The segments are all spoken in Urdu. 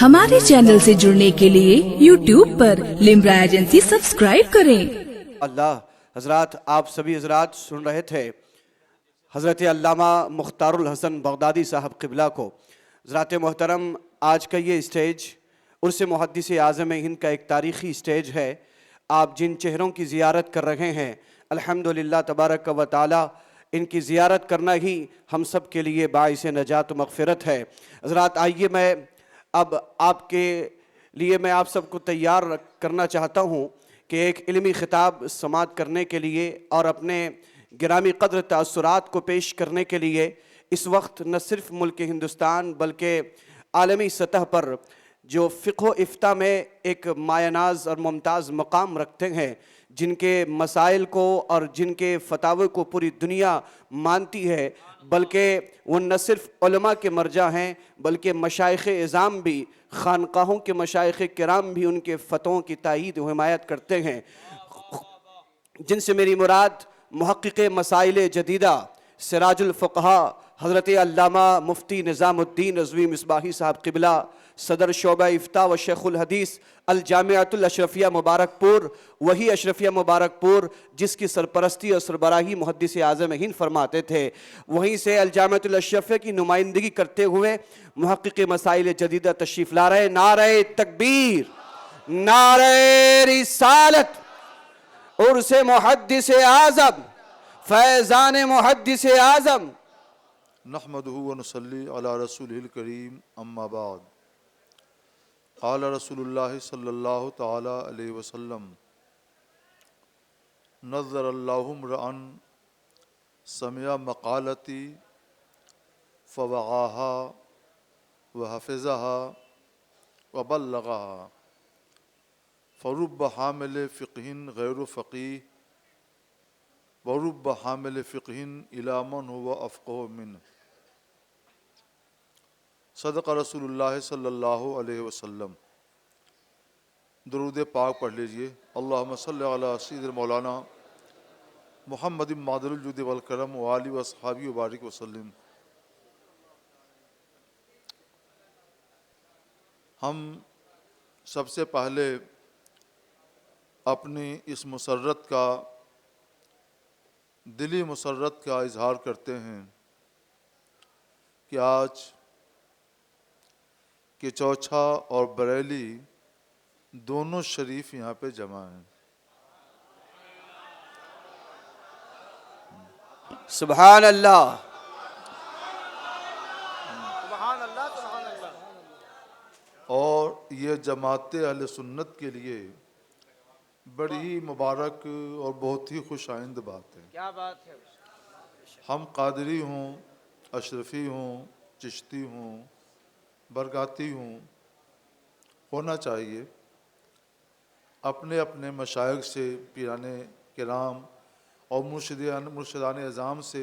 ہمارے چینل سے جڑنے کے لیے YouTube پر لمبرا ایجنسی سبسکرائب کریں۔ اللہ حضرات، آپ سبھی حضرات سن رہے تھے حضرت علامہ مختار الحسن بغدادی صاحب قبلہ کو۔ حضرات محترم، آج کا یہ اسٹیج عرس محدث اعظم ہند کا ایک تاریخی اسٹیج ہے۔ آپ جن چہروں کی زیارت کر رہے ہیں، الحمدللہ تبارک و تعالی ان کی زیارت کرنا ہی ہم سب کے لیے باعث نجات و مغفرت ہے۔ حضرات آئیے، میں اب آپ کے لیے میں آپ سب کو تیار کرنا چاہتا ہوں کہ ایک علمی خطاب سماعت کرنے کے لیے اور اپنے گرامی قدر تاثرات کو پیش کرنے کے لیے اس وقت نہ صرف ملک ہندوستان بلکہ عالمی سطح پر جو فقہ و افتاء میں ایک مایہ ناز اور ممتاز مقام رکھتے ہیں، جن کے مسائل کو اور جن کے فتاوی کو پوری دنیا مانتی ہے، بلکہ وہ نہ صرف علماء کے مرجع ہیں بلکہ مشائخ اعظام بھی، خانقاہوں کے مشائخ کرام بھی ان کے فتووں کی تائید و حمایت کرتے ہیں، جن سے میری مراد محقق مسائل جدیدہ سراج الفقہاء حضرت علامہ مفتی نظام الدین رضوی مصباحی صاحب قبلہ، صدر شعبہ افتاء و شیخ الحدیث الجامعۃ الاشرفیہ مبارک پور، وہی اشرفیہ مبارک پور جس کی سرپرستی اور سربراہی محدث اعظم ہند فرماتے تھے، وہیں سے الجامعۃ الاشرفیہ کی نمائندگی کرتے ہوئے محقق مسائل جدیدہ تشریف لا رہے۔ نعرہ تکبیر، نعرہ رسالت، عرس محدث اعظم، فیضان محدث اعظم۔ نحمدہ ونصلی علی رسولہ الکریم، اما بعد۔ قال رسول اللہ صلی اللہ تعالی علیہ وسلم: نظر اللہ امرأ سمع مقالتی فوعاها وحفظها وبلغها فرب حامل فقہ غیر فقیہ ورب حامل فقہ الی من هو افقہ منہ۔ صدق رسول اللہ صلی اللہ علیہ وسلم۔ درود پاک پڑھ لیجئے۔ اللہم صلی علی سید مولانا محمد معدل الجود والکرم وآلہ واصحابہ وبارک وسلم۔ ہم سب سے پہلے اپنی اس مسرت کا، دلی مسرت کا اظہار کرتے ہیں کہ آج کہ چوچھا اور بریلی دونوں شریف یہاں پہ جمع ہیں۔ سبحان اللہ، اور یہ جماعت اہل سنت کے لیے بڑی مبارک اور بہت ہی خوش آئند بات ہے۔ کیا بات ہے۔ ہم قادری ہوں، اشرفی ہوں، چشتی ہوں، برکاتی ہوں، ہونا چاہیے اپنے اپنے مشائخ سے، پیران کرام اور مرشدان اعظام سے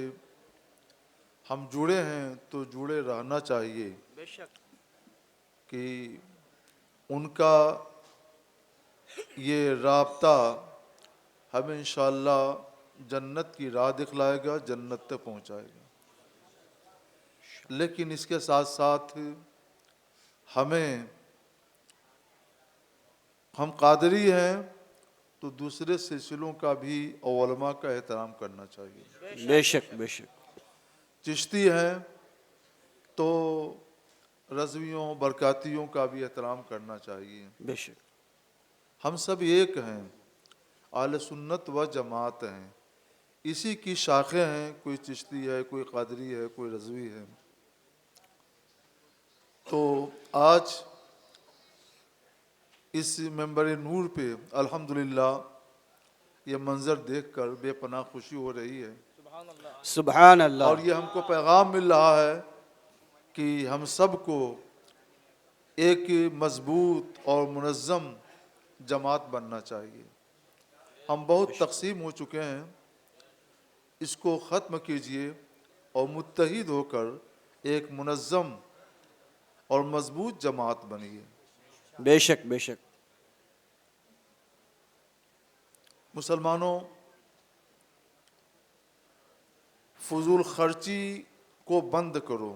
ہم جڑے ہیں تو جڑے رہنا چاہیے بے شک کہ ان کا یہ رابطہ ہمیں انشاءاللہ جنت کی راہ دکھلائے گا، جنت تک پہنچائے گا۔ لیکن اس کے ساتھ ساتھ ہم قادری ہیں تو دوسرے سلسلوں کا بھی اور علماء کا احترام کرنا چاہیے۔ بے شک بے شک۔ چشتی ہیں تو رضویوں برکاتیوں کا بھی احترام کرنا چاہیے۔ بے شک۔ ہم سب ایک ہیں، اہل سنت و جماعت ہیں، اسی کی شاخیں ہیں، کوئی چشتی ہے، کوئی قادری ہے، کوئی رضوی ہے۔ تو آج اس منبر نور پہ الحمدللہ یہ منظر دیکھ کر بے پناہ خوشی ہو رہی ہے۔ سبحان اللہ۔ اور یہ ہم کو پیغام مل رہا ہے کہ ہم سب کو ایک مضبوط اور منظم جماعت بننا چاہیے۔ ہم بہت تقسیم ہو چکے ہیں، اس کو ختم کیجئے اور متحد ہو کر ایک منظم اور مضبوط جماعت بنیے۔ بے شک بے شک۔ مسلمانوں، فضول خرچی کو بند کرو،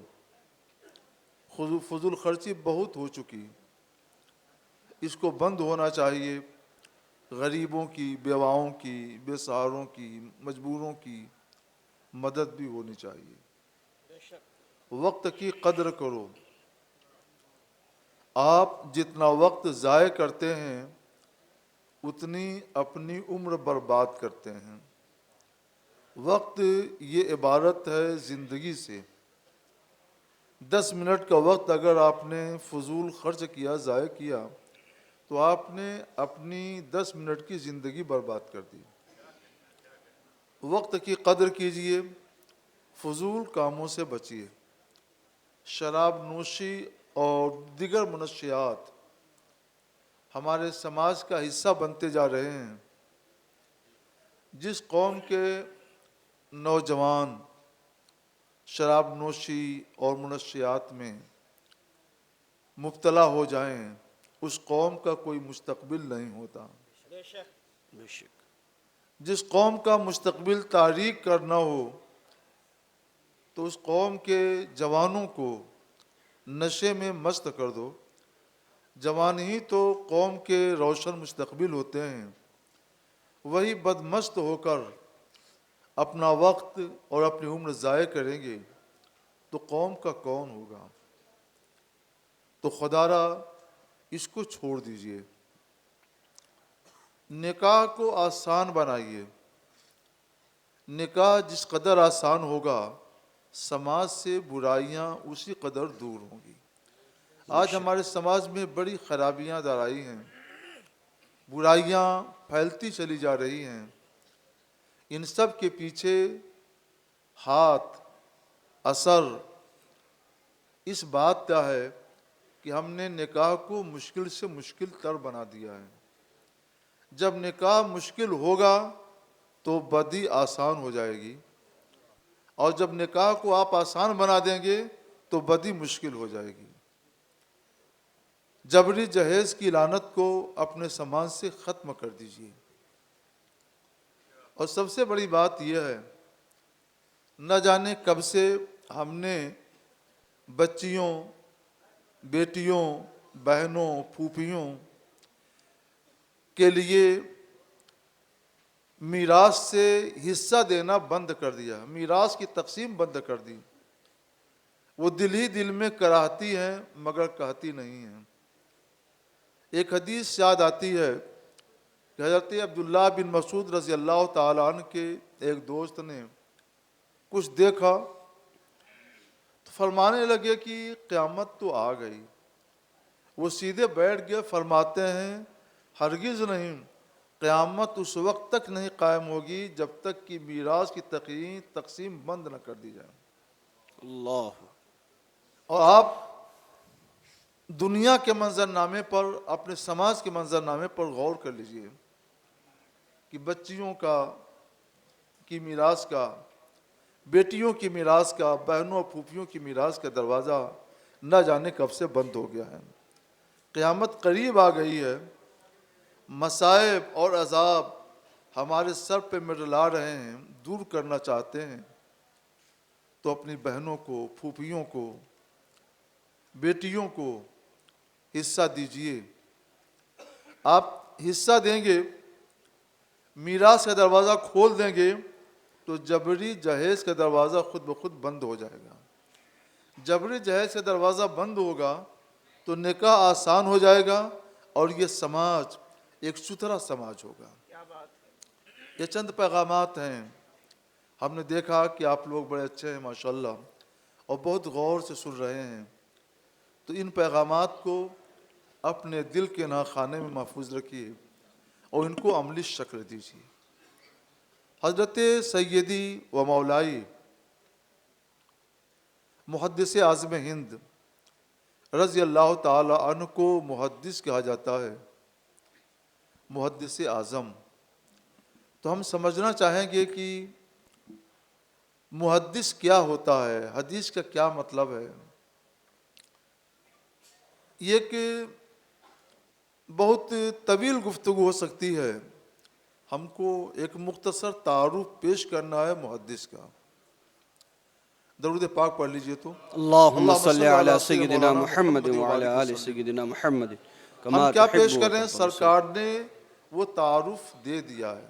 فضول خرچی بہت ہو چکی، اس کو بند ہونا چاہیے۔ غریبوں کی، بیواؤں کی، بے سہاروں کی، مجبوروں کی مدد بھی ہونی چاہیے۔ وقت کی قدر کرو۔ آپ جتنا وقت ضائع کرتے ہیں اتنی اپنی عمر برباد کرتے ہیں۔ وقت یہ عبارت ہے زندگی سے۔ 10 منٹ کا وقت اگر آپ نے فضول خرچ کیا، ضائع کیا، تو آپ نے اپنی 10 منٹ کی زندگی برباد کر دی۔ وقت کی قدر کیجئے، فضول کاموں سے بچیے۔ شراب نوشی اور دیگر منشیات ہمارے سماج کا حصہ بنتے جا رہے ہیں۔ جس قوم کے نوجوان شراب نوشی اور منشیات میں مبتلا ہو جائیں، اس قوم کا کوئی مستقبل نہیں ہوتا۔ بے شک۔ جس قوم کا مستقبل تاریک کرنا ہو تو اس قوم کے جوانوں کو نشے میں مست کر دو۔ جوان ہی تو قوم کے روشن مستقبل ہوتے ہیں، وہی بدمست ہو کر اپنا وقت اور اپنی عمر ضائع کریں گے تو قوم کا کون ہوگا؟ تو خدا را اس کو چھوڑ دیجئے۔ نکاح کو آسان بنائیے۔ نکاح جس قدر آسان ہوگا، سماج سے برائیاں اسی قدر دور ہوں گی۔ آج ہمارے سماج میں بڑی خرابیاں در آئی ہیں، برائیاں پھیلتی چلی جا رہی ہیں۔ ان سب کے پیچھے ہاتھ، اثر اس بات کا ہے کہ ہم نے نکاح کو مشکل سے مشکل تر بنا دیا ہے۔ جب نکاح مشکل ہوگا تو بدی آسان ہو جائے گی، اور جب نکاح کو آپ آسان بنا دیں گے تو بدی مشکل ہو جائے گی۔ جبری جہیز کی لعنت کو اپنے سماج سے ختم کر دیجیے۔ اور سب سے بڑی بات یہ ہے، نہ جانے کب سے ہم نے بچیوں، بیٹیوں، بہنوں، پھوپھیوں کے لیے میراث سے حصہ دینا بند کر دیا، میراث کی تقسیم بند کر دی۔ وہ دل ہی دل میں کراہتی ہیں مگر کہتی نہیں ہیں۔ ایک حدیث یاد آتی ہے کہ حضرت عبداللہ بن مسعود رضی اللہ تعالیٰ عنہ کے ایک دوست نے کچھ دیکھا تو فرمانے لگے کہ قیامت تو آ گئی۔ وہ سیدھے بیٹھ گئے، فرماتے ہیں ہرگز نہیں، قیامت اس وقت تک نہیں قائم ہوگی جب تک کہ میراث کی تقسیم بند نہ کر دی جائے۔ اللہ۔ اور آپ دنیا کے منظرنامے پر، اپنے سماج کے منظرنامے پر غور کر لیجئے کہ بچیوں کی میراث کا، بیٹیوں کی میراث کا، بہنوں اور پھوپھیوں کی میراث کا دروازہ نہ جانے کب سے بند ہو گیا ہے۔ قیامت قریب آ گئی ہے، مصائب اور عذاب ہمارے سر پہ منڈلا رہے ہیں، دور کرنا چاہتے ہیں تو اپنی بہنوں کو، پھوپھیوں کو، بیٹیوں کو حصہ دیجئے۔ آپ حصہ دیں گے، میراث کا دروازہ کھول دیں گے تو جبری جہیز کا دروازہ خود بخود بند ہو جائے گا۔ جبری جہیز کا دروازہ بند ہوگا تو نکاح آسان ہو جائے گا اور یہ سماج ایک ستھرا سماج ہوگا۔ یہ چند پیغامات ہیں، ہم نے دیکھا کہ آپ لوگ بڑے اچھے ہیں ماشاءاللہ اور بہت غور سے سن رہے ہیں، تو ان پیغامات کو اپنے دل کے خانے میں محفوظ رکھیے اور ان کو عملی شکل دیجیے۔ حضرت سیدی و مولائی محدث اعظم ہند رضی اللہ تعالی عنہ کو محدث کہا جاتا ہے، محدث اعظم۔ تو ہم سمجھنا چاہیں گے کہ محدث کیا ہوتا ہے، حدیث کا کیا مطلب ہے۔ یہ کہ بہت طویل گفتگو ہو سکتی ہے، ہم کو ایک مختصر تعارف پیش کرنا ہے محدث کا۔ درود پاک پڑھ لیجئے تو اللہم صلی علی علی سیدنا مولانا محمد محمد وعلی وآلہ آل وسلم۔ سیدنا محمد ہم کما کیا تحب پیش و کریں؟ ترضى۔ سرکار نے وہ تعارف دے دیا ہے۔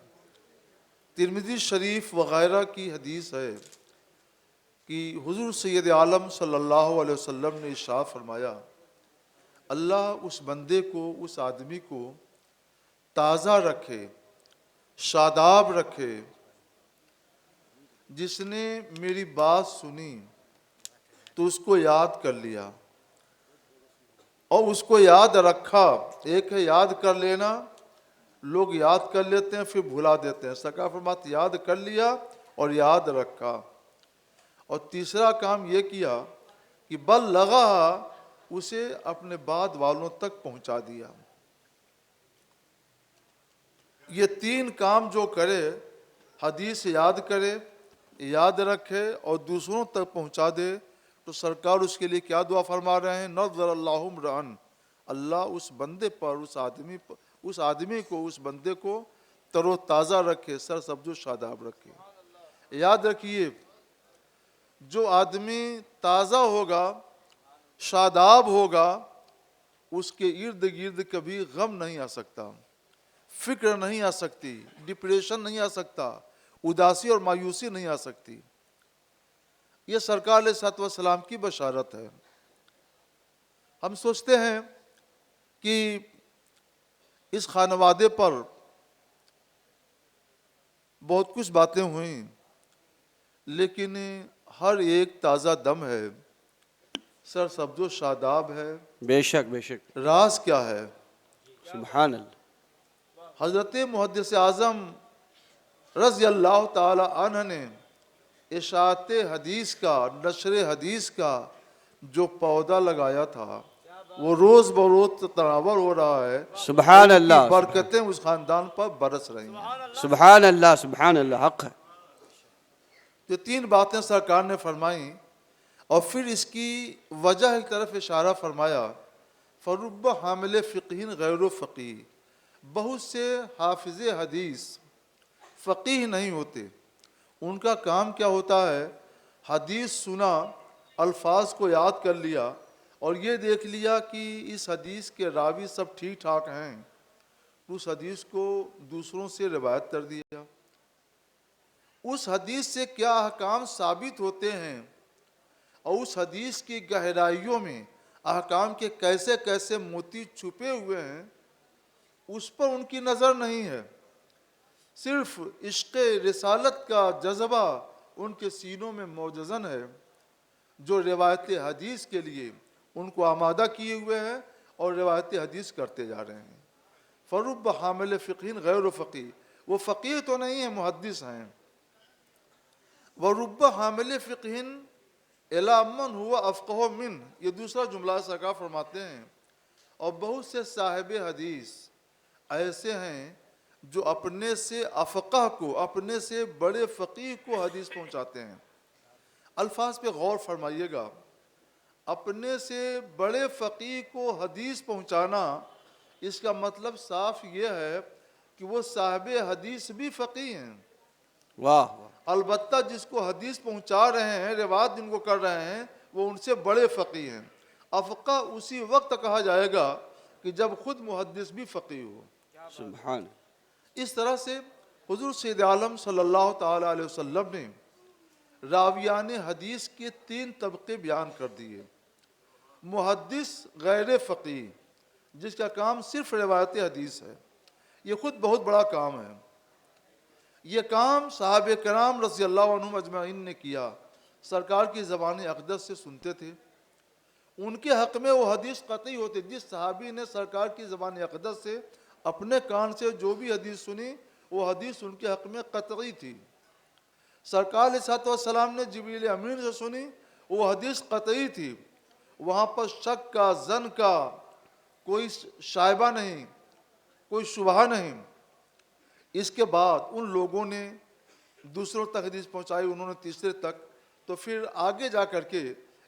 ترمذی شریف وغیرہ کی حدیث ہے کہ حضور سید عالم صلی اللہ علیہ وسلم نے ارشاد فرمایا، اللہ اس بندے کو، اس آدمی کو تازہ رکھے، شاداب رکھے، جس نے میری بات سنی تو اس کو یاد کر لیا اور اس کو یاد رکھا۔ ایک ہے یاد کر لینا، لوگ یاد کر لیتے ہیں پھر بھلا دیتے ہیں، سرکار فرماتے یاد کر لیا اور یاد رکھا۔ اور تیسرا کام یہ کیا کہ بلغا، اسے اپنے بعد والوں تک پہنچا دیا۔ یہ تین کام جو کرے، حدیث یاد کرے، یاد رکھے اور دوسروں تک پہنچا دے، تو سرکار اس کے لیے کیا دعا فرما رہے ہیں؟ نظر اللہ امرأن، اللہ اس بندے پر، اس آدمی کو، اس بندے کو تر و تازہ رکھے، سر سبز و شاداب رکھے۔ یاد رکھیے، جو آدمی تازہ ہوگا، شاداب ہوگا، اس کے ارد گرد کبھی غم نہیں آ سکتا، فکر نہیں آ سکتی، ڈپریشن نہیں آ سکتا، اداسی اور مایوسی نہیں آ سکتی۔ یہ سرکار علیہ الصلوۃ والسلام کی بشارت ہے۔ ہم سوچتے ہیں کہ اس خانوادے پر بہت کچھ باتیں ہوئیں، لیکن ہر ایک تازہ دم ہے، سر سبز و شاداب ہے۔ بے شک بے شک، راز کیا ہے؟ سبحان اللہ۔ حضرت محدث اعظم رضی اللہ تعالی عنہ نے اشاعت حدیث کا، نشر حدیث کا جو پودا لگایا تھا، وہ روز بروز تناور ہو رہا ہے۔ سبحان اس کی اللہ، برکتیں اس خاندان پر برس رہی ہیں۔ سبحان اللہ، سبحان اللہ، حق ہے۔ یہ تین باتیں سرکار نے فرمائیں اور پھر اس کی وجہ کی طرف اشارہ فرمایا، فرب حامل فقہ غیر و فقیہ، بہت سے حافظ حدیث فقیہ نہیں ہوتے، ان کا کام کیا ہوتا ہے؟ حدیث سنا، الفاظ کو یاد کر لیا اور یہ دیکھ لیا کہ اس حدیث کے راوی سب ٹھیک ٹھاک ہیں، اس حدیث کو دوسروں سے روایت کر دیا۔ اس حدیث سے کیا احکام ثابت ہوتے ہیں اور اس حدیث کی گہرائیوں میں احکام کے کیسے کیسے موتی چھپے ہوئے ہیں، اس پر ان کی نظر نہیں ہے۔ صرف عشق رسالت کا جذبہ ان کے سینوں میں موجزن ہے، جو روایت حدیث کے لیے ان کو آمادہ کیے ہوئے ہیں اور روایت حدیث کرتے جا رہے ہیں۔ فرب حامل فقہ غیر فقیہ، وہ فقیہ تو نہیں ہیں، محدث ہیں۔ ورب حامل فقہ الی من ہوا افقہ من، یہ دوسرا جملہ سرکار فرماتے ہیں، اور بہت سے صاحب حدیث ایسے ہیں جو اپنے سے افقہ کو، اپنے سے بڑے فقیہ کو حدیث پہنچاتے ہیں۔ الفاظ پہ غور فرمائیے گا، اپنے سے بڑے فقیہ کو حدیث پہنچانا، اس کا مطلب صاف یہ ہے کہ وہ صاحب حدیث بھی فقیہ ہیں۔ واہ واہ، البتہ جس کو حدیث پہنچا رہے ہیں، روایت جن کو کر رہے ہیں، وہ ان سے بڑے فقیہ ہیں۔ افقہ اسی وقت کہا جائے گا کہ جب خود محدث بھی فقیہ ہو۔ سبحان۔ اس طرح سے حضور سید عالم صلی اللہ تعالی علیہ وسلم نے راویان حدیث کے تین طبقے بیان کر دیے۔ محدث غیر فقیہ، جس کا کام صرف روایت حدیث ہے، یہ خود بہت بڑا کام ہے۔ یہ کام صحابہ کرام رضی اللہ عنہم اجمعین نے کیا، سرکار کی زبان اقدس سے سنتے تھے، ان کے حق میں وہ حدیث قطعی ہوتے۔ جس صحابی نے سرکار کی زبان اقدس سے اپنے کان سے جو بھی حدیث سنی، وہ حدیث ان کے حق میں قطعی تھی۔ سرکار علیہ الصلوۃ والسلام نے جبریل امین سے سنی، وہ حدیث قطعی تھی، وہاں پر شک کا، ظن کا کوئی شائبہ نہیں، کوئی شبہ نہیں۔ اس کے بعد ان لوگوں نے دوسروں تک حدیث پہنچائی، انہوں نے تیسرے تک، تو پھر آگے جا کر کے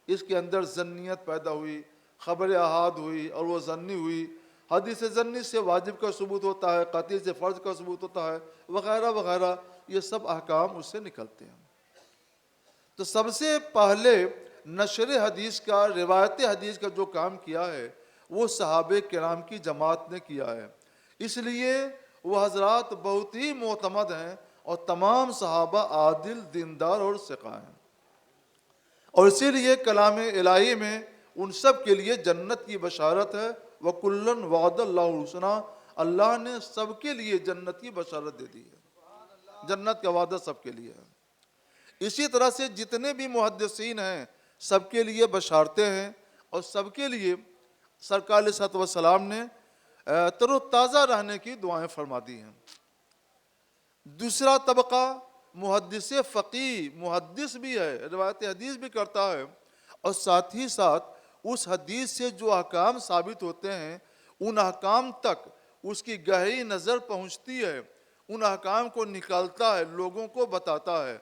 اس کے اندر ظنیت پیدا ہوئی، خبر احاد ہوئی اور وہ ظنی ہوئی۔ حدیث ظنی سے واجب کا ثبوت ہوتا ہے، قطعی سے فرض کا ثبوت ہوتا ہے، وغیرہ وغیرہ، یہ سب احکام اس سے نکلتے ہیں۔ تو سب سے پہلے نشر حدیث کا، روایت حدیث کا جو کام کیا ہے وہ صحابہ کرام کی جماعت نے کیا ہے، اس لیے وہ حضرات بہت ہی معتمد ہیں اور تمام صحابہ عادل، دیندار اور ثقہ ہیں، اور اسی لیے کلام الہی میں ان سب کے لیے جنت کی بشارت ہے۔ وَكُلًّا وَعَدَ اللَّهُ الْحُسْنَىٰ، اللہ نے سب کے لیے جنت کی بشارت دے دی ہے، جنت کا وعدہ سب کے لیے ہے۔ اسی طرح سے جتنے بھی محدثین ہیں سب کے لیے بشارتیں ہیں، اور سب کے لیے سرکار علیہ الصلوۃ والسلام نے تر و تازہ رہنے کی دعائیں فرما دی ہیں۔ دوسرا طبقہ محدث فقیہ، محدث بھی ہے، روایت حدیث بھی کرتا ہے، اور ساتھ ہی ساتھ اس حدیث سے جو احکام ثابت ہوتے ہیں ان احکام تک اس کی گہری نظر پہنچتی ہے، ان احکام کو نکالتا ہے، لوگوں کو بتاتا ہے۔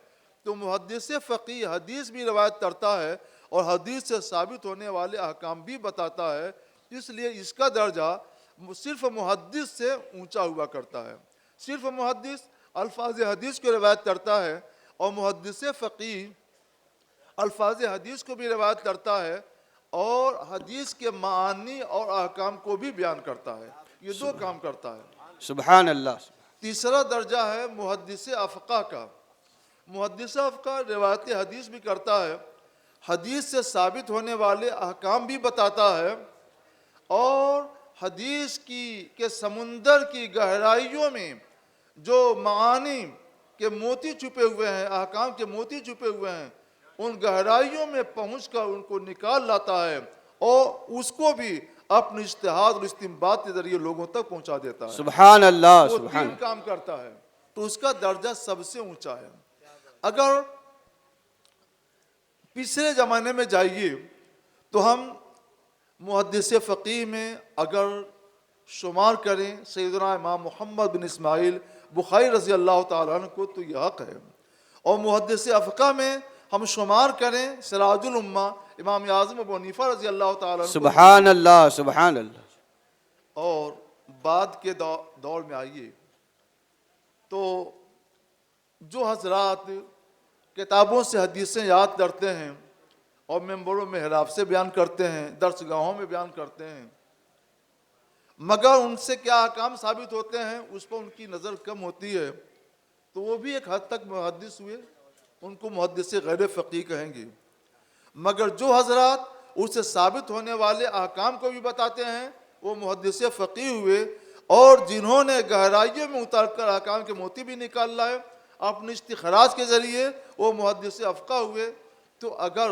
تو محدث فقیہ حدیث بھی روایت کرتا ہے اور حدیث سے ثابت ہونے والے احکام بھی بتاتا ہے، اس لیے اس کا درجہ صرف محدث سے اونچا ہوا کرتا ہے۔ صرف محدث الفاظ حدیث کو روایت کرتا ہے اور محدث فقیہ الفاظ حدیث کو بھی روایت کرتا ہے اور حدیث کے معانی اور احکام کو بھی بیان کرتا ہے، یہ دو کام کرتا ہے۔ سبحان اللہ۔ تیسرا درجہ ہے محدث افقہ کا۔ محدث افقہ روایت حدیث بھی کرتا ہے، حدیث سے ثابت ہونے والے احکام بھی بتاتا ہے، اور حدیث کے سمندر کی گہرائیوں میں جو معانی کے موتی چھپے ہوئے ہیں، احکام کے موتی چھپے ہوئے ہیں، ان گہرائیوں میں پہنچ کر ان کو نکال لاتا ہے اور اس کو بھی اپنے اجتہاد اور استنباط کے ذریعے لوگوں تک پہنچا دیتا ہے۔ سبحان اللہ، وہ سبحان تین کام کرتا ہے، تو اس کا درجہ سب سے اونچا ہے۔ اگر پچھلے زمانے میں جائیے تو ہم محدث فقیہ میں اگر شمار کریں سیدنا امام محمد بن اسماعیل بخاری رضی اللہ تعالیٰ عنہ کو تو یہ حق ہے، اور محدث افقہ میں ہم شمار کریں سراج الامہ امام اعظم ابو حنیفہ رضی اللہ تعالیٰ عنہ کو، سبحان اللہ، سبحان اللہ۔ اور بعد کے دور میں آئیے تو جو حضرات کتابوں سے حدیثیں یاد کرتے ہیں اور ممبروں محراب سے بیان کرتے ہیں، درس گاہوں میں بیان کرتے ہیں، مگر ان سے کیا احکام ثابت ہوتے ہیں اس پر ان کی نظر کم ہوتی ہے، تو وہ بھی ایک حد تک محدث ہوئے، ان کو محدث غیر فقیہ کہیں گے۔ مگر جو حضرات اس سے ثابت ہونے والے احکام کو بھی بتاتے ہیں وہ محدث فقیہ ہوئے، اور جنہوں نے گہرائیوں میں اتر کر احکام کے موتی بھی نکال لائے اپنے استخراج کے ذریعے، وہ محدث افقہ ہوئے۔ تو اگر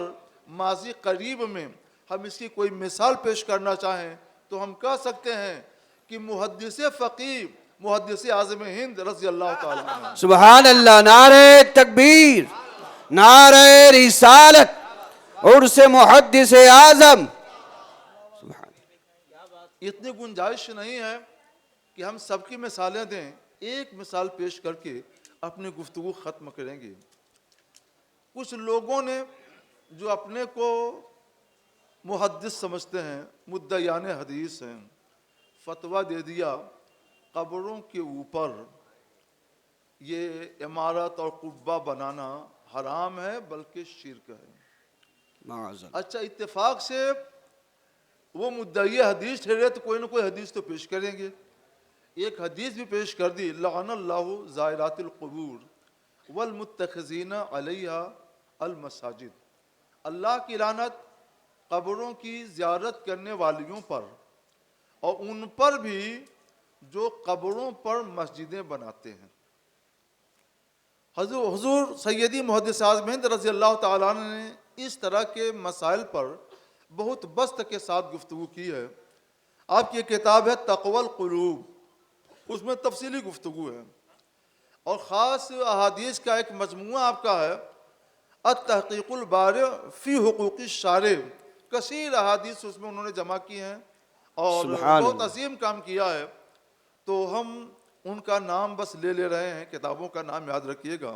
ماضی قریب میں ہم اس کی کوئی مثال پیش کرنا چاہیں تو ہم کہہ سکتے ہیں کہ محدث فقیہ محدث اعظم ہند رضی اللہ تعالیٰ عنہ۔ سبحان اللہ، نعرہ تکبیر، نعرہ رسالت، عرس محدث اعظم۔ اتنی گنجائش نہیں ہے کہ ہم سب کی مثالیں دیں، ایک مثال پیش کر کے اپنی گفتگو ختم کریں گے۔ کچھ لوگوں نے جو اپنے کو محدث سمجھتے ہیں، مدعیان حدیث ہیں، فتویٰ دے دیا قبروں کے اوپر یہ عمارت اور قبہ بنانا حرام ہے بلکہ شرک ہے۔ معاذ اللہ۔ اچھا، اتفاق سے وہ مدعی حدیث ٹھہرے تو کوئی نہ کوئی حدیث تو پیش کریں گے۔ ایک حدیث بھی پیش کر دی، لعن اللہ زائرات القبور والمتخذین علیہا المساجد، اللہ کی لعنت قبروں کی زیارت کرنے والیوں پر اور ان پر بھی جو قبروں پر مسجدیں بناتے ہیں۔ حضور سیدی محدث اعظم ہند رضی اللہ تعالیٰ عنہ نے اس طرح کے مسائل پر بہت بسط کے ساتھ گفتگو کی ہے۔ آپ کی کتاب ہے تقوی القلوب، اس میں تفصیلی گفتگو ہے، اور خاص احادیث کا ایک مجموعہ آپ کا ہے، التحقیق البارع فی حقوق الشارع، کثیر احادیث اس میں انہوں نے جمع کی ہیں اور سبحان بہت اللہ۔ عظیم کام کیا ہے۔ تو ہم ان کا نام بس لے رہے ہیں، کتابوں کا نام یاد رکھیے گا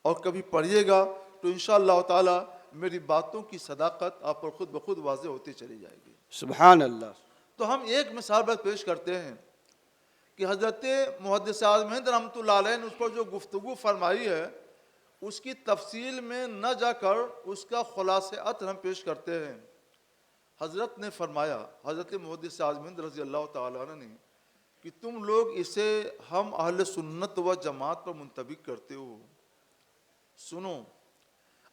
اور کبھی پڑھیے گا تو انشاءاللہ تعالی میری باتوں کی صداقت آپ پر خود بخود واضح ہوتی چلی جائے گی۔ سبحان اللہ۔ تو ہم ایک مثال بس پیش کرتے ہیں کہ حضرت محدث اعظم ہند رحمۃ اللہ علیہ نے اس پر جو گفتگو فرمائی ہے اس کی تفصیل میں نہ جا کر اس کا خلاصہ ہم پیش کرتے ہیں۔ حضرت نے فرمایا، حضرت محدث اعظم ہند رضی اللہ تعالیٰ عنہ نے، کہ تم لوگ اسے ہم اہل سنت و جماعت پر منطبق کرتے ہو۔ سنو،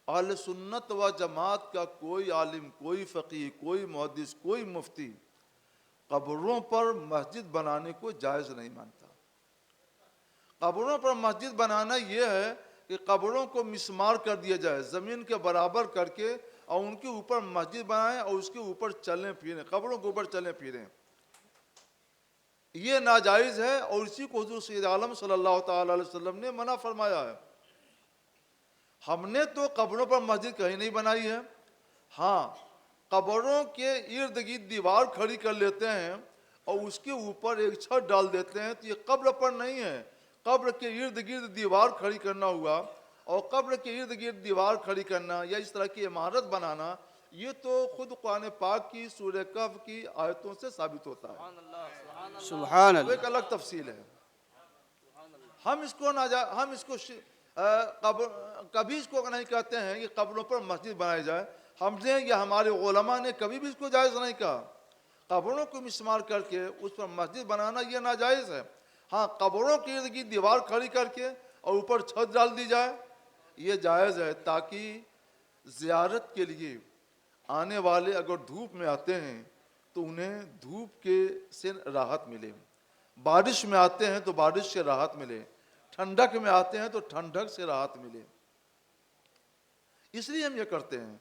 اہل سنت و جماعت کا کوئی عالم، کوئی فقیہ، کوئی محدث، کوئی مفتی قبروں پر مسجد بنانے کو جائز نہیں مانتا۔ قبروں پر مسجد بنانا یہ ہے کہ قبروں کو مسمار کر دیا جائے، زمین کے برابر کر کے، اور ان کے اوپر مسجد بنائیں اور اس کے اوپر چلیں پھریں، قبروں کے اوپر چلیں پھریں، یہ ناجائز ہے، اور اسی کو حضور سید عالم صلی اللہ تعالی علیہ وسلم نے منع فرمایا ہے۔ ہم نے تو قبروں پر مسجد کہیں نہیں بنائی ہے، ہاں قبروں کے ارد گرد دیوار کھڑی کر لیتے ہیں اور اس کے اوپر ایک چھت ڈال دیتے ہیں، تو یہ قبر پر نہیں ہے۔ قبر کے ارد گرد دیوار کھڑی کرنا ہوا، اور قبر کے ارد گرد دیوار کھڑی کرنا یا اس طرح کی عمارت بنانا، یہ تو خود قرآن پاک کی سورہ کہف کی آیتوں سے ثابت ہوتا ہے، سبحان وہ اللہ۔ ایک الگ تفصیل ہے۔ ہم اس کو کبھی اس کو نہیں کہتے ہیں کہ قبروں پر مسجد بنائی جائے، ہم نے یا ہمارے علماء نے کبھی بھی اس کو جائز نہیں کہا۔ قبروں کو مسمار کر کے اس پر مسجد بنانا یہ ناجائز ہے۔ ہاں قبروں کے ارد گرد دیوار کھڑی کر کے اور اوپر چھت ڈال دی جائے، یہ جائز ہے، تاکہ زیارت کے لیے آنے والے اگر دھوپ میں آتے ہیں تو انہیں دھوپ کے سے راحت ملے، بارش میں آتے ہیں تو بارش سے راحت ملے، ٹھنڈک میں آتے ہیں تو ٹھنڈک سے راحت ملے، اس لیے ہم یہ کرتے ہیں،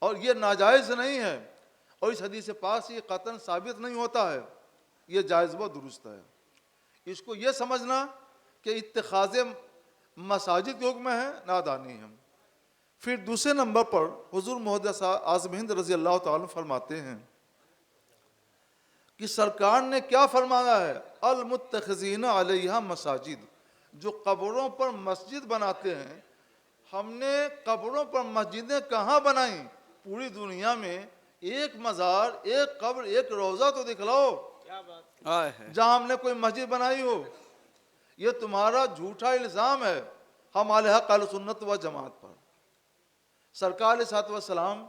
اور یہ ناجائز نہیں ہے، اور اس حدیث پاک سے یہ قطعاً ثابت نہیں ہوتا ہے، یہ جائز و درست ہے۔ اس کو یہ سمجھنا کہ اتخاذ مساجد کے حکم ہے، نادانی ہے۔ پھر دوسرے نمبر پر حضور محدث اعظم ہند رضی اللہ تعالیٰ فرماتے ہیں کہ سرکار نے کیا فرمایا ہے، المتخذین علیہا مساجد، جو قبروں پر مسجد بناتے ہیں۔ ہم نے قبروں پر مسجدیں کہاں بنائیں؟ پوری دنیا میں ایک مزار، ایک قبر، ایک روضہ تو دکھلاؤ جہاں ہم نے کوئی مسجد بنائی ہو۔ یہ تمہارا جھوٹا الزام ہے ہم اہل حق اہل سنت و جماعت پر۔ سرکار علیہ الصلوۃ والسلام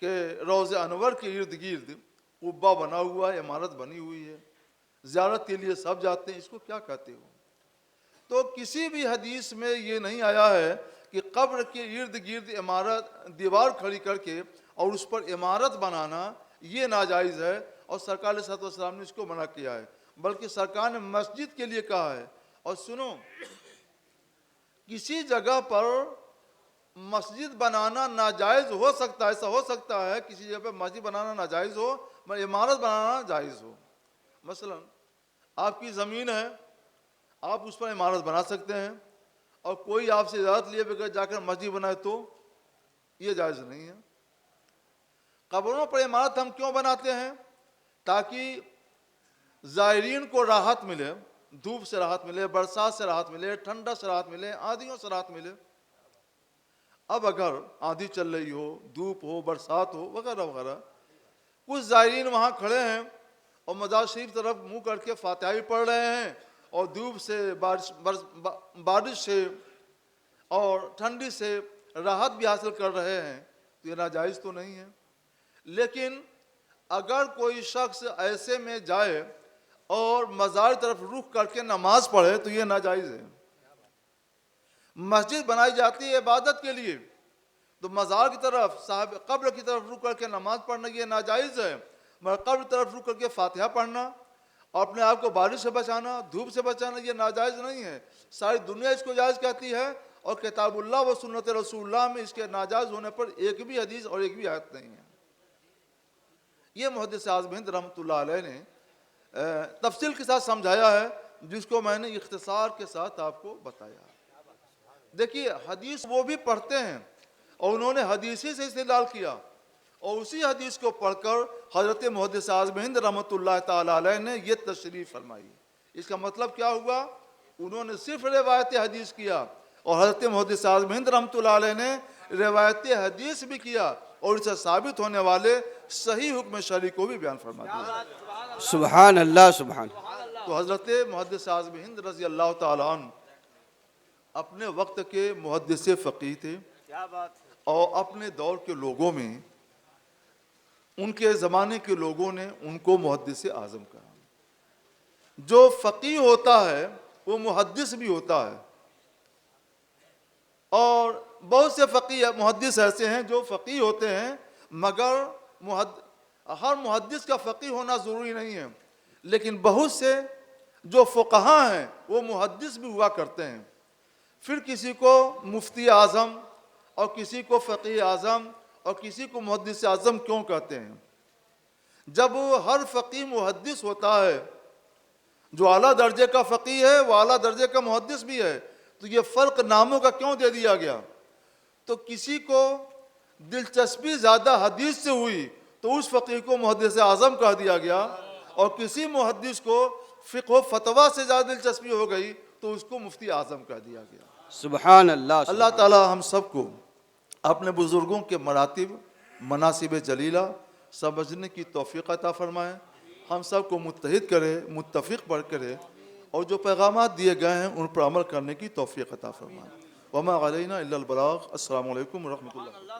کے روضہ انور کے ارد گرد قبہ بنا ہوا ہے، عمارت بنی ہوئی ہے، زیارت کے لیے سب جاتے ہیں، اس کو کیا کہتے ہو؟ تو کسی بھی حدیث میں یہ نہیں آیا ہے کہ قبر کے ارد گرد عمارت، دیوار کھڑی کر کے اور اس پر عمارت بنانا یہ ناجائز ہے، اور سرکار علیہ الصلوۃ والسلام نے اس کو منع کیا ہے، بلکہ سرکار نے مسجد کے لیے کہا ہے۔ اور سنو، کسی جگہ پر مسجد بنانا ناجائز ہو سکتا ہے، ایسا ہو سکتا ہے کسی جگہ پر مسجد بنانا ناجائز ہو مگر عمارت بنانا جائز ہو۔ مثلا آپ کی زمین ہے، آپ اس پر عمارت بنا سکتے ہیں، اور کوئی آپ سے اجازت لیے بغیر جا کر مسجد بنائے تو یہ جائز نہیں ہے۔ قبروں پر عمارت ہم کیوں بناتے ہیں؟ تاکہ زائرین کو راحت ملے، دھوپ سے راحت ملے، برسات سے راحت ملے، ٹھنڈا سے راحت ملے، آندھیوں سے راحت ملے۔ اب اگر آندھی چل رہی ہو، دھوپ ہو، برسات ہو، وغیرہ وغیرہ، کچھ زائرین وہاں کھڑے ہیں اور مزار شریف طرف منہ کر کے فاتحہ بھی پڑھ رہے ہیں، اور دھوپ سے، بارش سے اور ٹھنڈی سے راحت بھی حاصل کر رہے ہیں، تو یہ ناجائز تو نہیں ہے۔ لیکن اگر کوئی شخص ایسے میں جائے اور مزار طرف رخ کر کے نماز پڑھے تو یہ ناجائز ہے۔ مسجد بنائی جاتی ہے عبادت کے لیے، تو مزار کی طرف، صاحب قبر کی طرف رخ کر کے نماز پڑھنا یہ ناجائز ہے، مگر قبر کی طرف رخ کر کے فاتحہ پڑھنا اور اپنے آپ کو بارش سے بچانا، دھوپ سے بچانا یہ ناجائز نہیں ہے۔ ساری دنیا اس کو جائز کہتی ہے، اور کتاب اللہ و سنت رسول اللہ میں اس کے ناجائز ہونے پر ایک بھی حدیث اور ایک بھی آیت نہیں ہے۔ یہ محدث اعظم ہند رحمۃ اللہ علیہ نے تفصیل کے ساتھ سمجھایا ہے، جس کو میں نے اختصار کے ساتھ آپ کو بتایا۔ دیکھیے حدیث وہ بھی پڑھتے ہیں اور انہوں نے حدیثی سے استدلال کیا، اور اسی حدیث کو پڑھ کر حضرت محدث اعظم ہند رحمۃ اللہ تعالی علیہ نے یہ تشریح فرمائی۔ اس کا مطلب کیا ہوا؟ انہوں نے صرف روایت حدیث کیا، اور حضرت محدث اعظم ہند رحمۃ اللہ علیہ نے روایت حدیث بھی کیا، اور اسے ثابت ہونے والے صحیح حکم شرعی کو بھی بیان فرما دیا۔ سبحان اللہ، سبحان۔ تو حضرت محدث اعظم ہند رضی اللہ تعالیٰ عنہ اپنے وقت کے محدث فقیہ تھے اور اپنے دور کے لوگوں میں ان کے زمانے کے لوگوں نے ان کو محدث اعظم کہا. جو فقیہ ہوتا ہے وہ محدث بھی ہوتا ہے, اور بہت سے فقیہ محدث ایسے ہیں جو فقیہ ہوتے ہیں مگر ہر محدث کا فقیہ ہونا ضروری نہیں ہے, لیکن بہت سے جو فقہاء ہیں وہ محدث بھی ہوا کرتے ہیں. پھر کسی کو مفتی اعظم اور کسی کو فقیہ اعظم اور کسی کو محدث اعظم کیوں کہتے ہیں؟ جب ہر فقیہ محدث ہوتا ہے, جو اعلیٰ درجے کا فقیہ ہے وہ اعلیٰ درجے کا محدث بھی ہے, تو یہ فرق ناموں کا کیوں دے دیا گیا؟ تو کسی کو دلچسپی زیادہ حدیث سے ہوئی تو اس فقیہ کو محدث اعظم کہہ دیا گیا, اور کسی محدث کو فقہ و فتویٰ سے زیادہ دلچسپی ہو گئی تو اس کو مفتی اعظم کہہ دیا گیا. سبحان اللہ. اللہ تعالی ہم سب کو اپنے بزرگوں کے مراتب مناصب جلیلہ سمجھنے کی توفیق عطا فرمائے, ہم سب کو متحد کرے, متفق پڑھ کرے, اور جو پیغامات دیے گئے ہیں ان پر عمل کرنے کی توفیق عطا فرمائے. وما علینا الا البلاغ. السلام علیکم ورحمۃ اللہ.